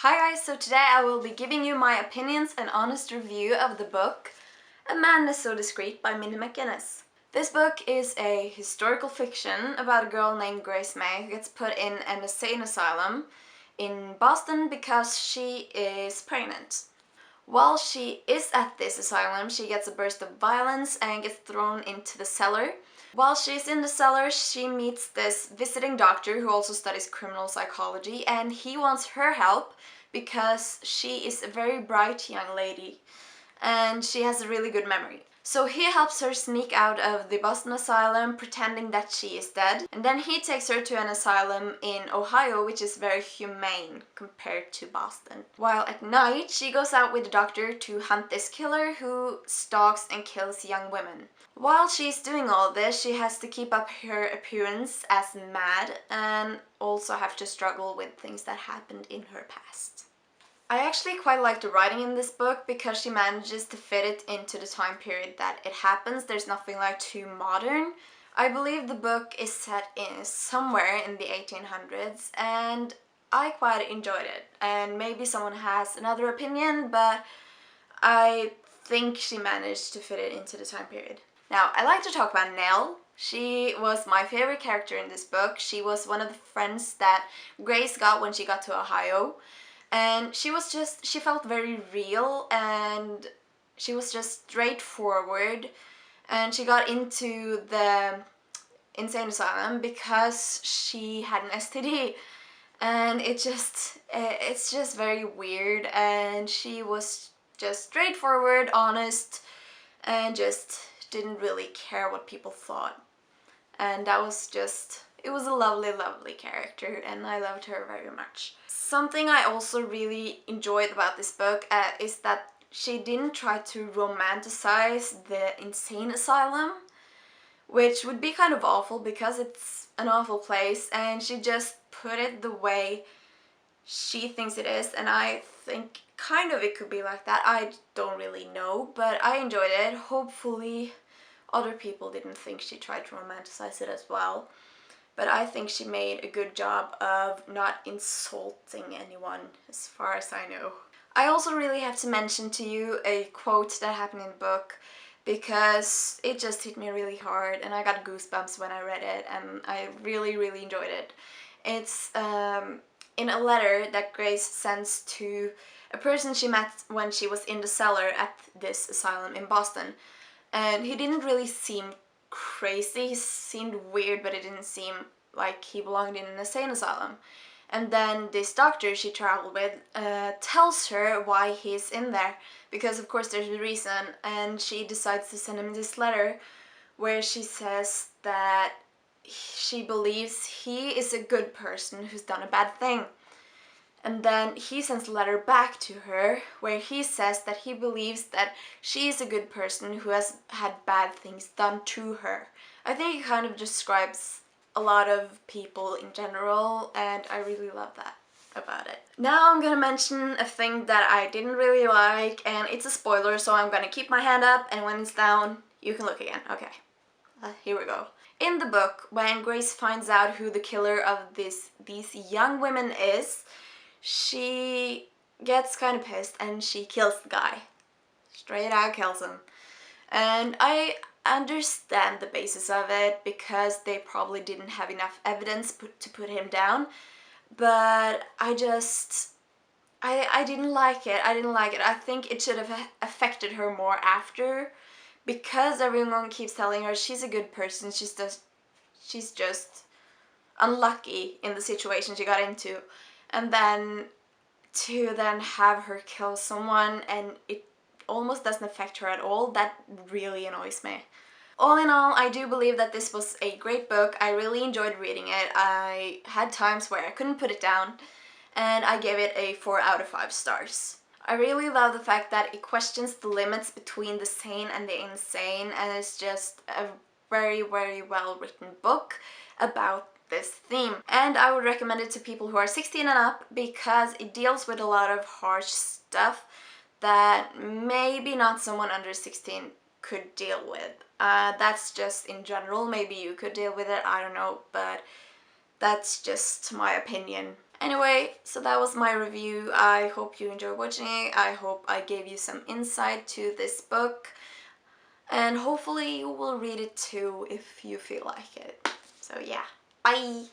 Hi guys, so today I will be giving you my opinions and honest review of the book A Madness So Discreet by Mindy McGinnis. This book is a historical fiction about a girl named Grace May who gets put in an insane asylum in Boston because she is pregnant. While she is at this asylum, she gets a burst of violence and gets thrown into the cellar. While she's in the cellar, she meets this visiting doctor who also studies criminal psychology, and he wants her help because she is a very bright young lady and she has a really good memory. So he helps her sneak out of the Boston asylum pretending that she is dead, and then he takes her to an asylum in Ohio, which is very humane compared to Boston. While at night she goes out with the doctor to hunt this killer who stalks and kills young women. While she's doing all this, she has to keep up her appearance as mad and also have to struggle with things that happened in her past. I actually quite like the writing in this book because she manages to fit it into the time period that it happens. There's nothing like too modern. I believe the book is set in somewhere in the 1800s and I quite enjoyed it. And maybe someone has another opinion, but I think she managed to fit it into the time period. Now, I like to talk about Nell. She was my favorite character in this book. She was one of the friends that Grace got when she got to Ohio. And she felt very real and she was just straightforward, and she got into the insane asylum because she had an STD, and it's just very weird, and she was just straightforward, honest, and just didn't really care what people thought. And that was just, it was a lovely, lovely character and I loved her very much. Something I also really enjoyed about this book is that she didn't try to romanticize the insane asylum, which would be kind of awful because it's an awful place, and she just put it the way she thinks it is, and I think kind of it could be like that. I don't really know, but I enjoyed it. Hopefully other people didn't think she tried to romanticize it as well. But I think she made a good job of not insulting anyone, as far as I know. I also really have to mention to you a quote that happened in the book because it just hit me really hard and I got goosebumps when I read it, and I really, really enjoyed it. It's in a letter that Grace sends to a person she met when she was in the cellar at this asylum in Boston. And he didn't really seem crazy, he seemed weird, but it didn't seem like he belonged in an insane asylum. And then this doctor she traveled with tells her why he's in there, because of course there's a reason, and she decides to send him this letter where she says that she believes he is a good person who's done a bad thing. And then he sends a letter back to her where he says that he believes that she is a good person who has had bad things done to her. I think it kind of describes a lot of people in general, and I really love that about it. Now I'm gonna mention a thing that I didn't really like, and it's a spoiler, so I'm gonna keep my hand up, and when it's down, you can look again. Okay, here we go. In the book, when Grace finds out who the killer of these young women is, she gets kind of pissed and she kills the guy. Straight out kills him. And I understand the basis of it because they probably didn't have enough evidence to put him down, but I didn't like it. I didn't like it. I think it should have affected her more after, because everyone keeps telling her she's a good person, she's just unlucky in the situation she got into. And then to then have her kill someone and it almost doesn't affect her at all, that really annoys me. All in all, I do believe that this was a great book. I really enjoyed reading it. I had times where I couldn't put it down, and I gave it a 4 out of 5 stars. I really love the fact that it questions the limits between the sane and the insane, and it's just a very, very well written book about this theme. And I would recommend it to people who are 16 and up because it deals with a lot of harsh stuff that maybe not someone under 16 could deal with. That's just in general, maybe you could deal with it, I don't know, but that's just my opinion. Anyway, so that was my review. I hope you enjoyed watching it. I hope I gave you some insight to this book. And hopefully you will read it too if you feel like it. So yeah, bye!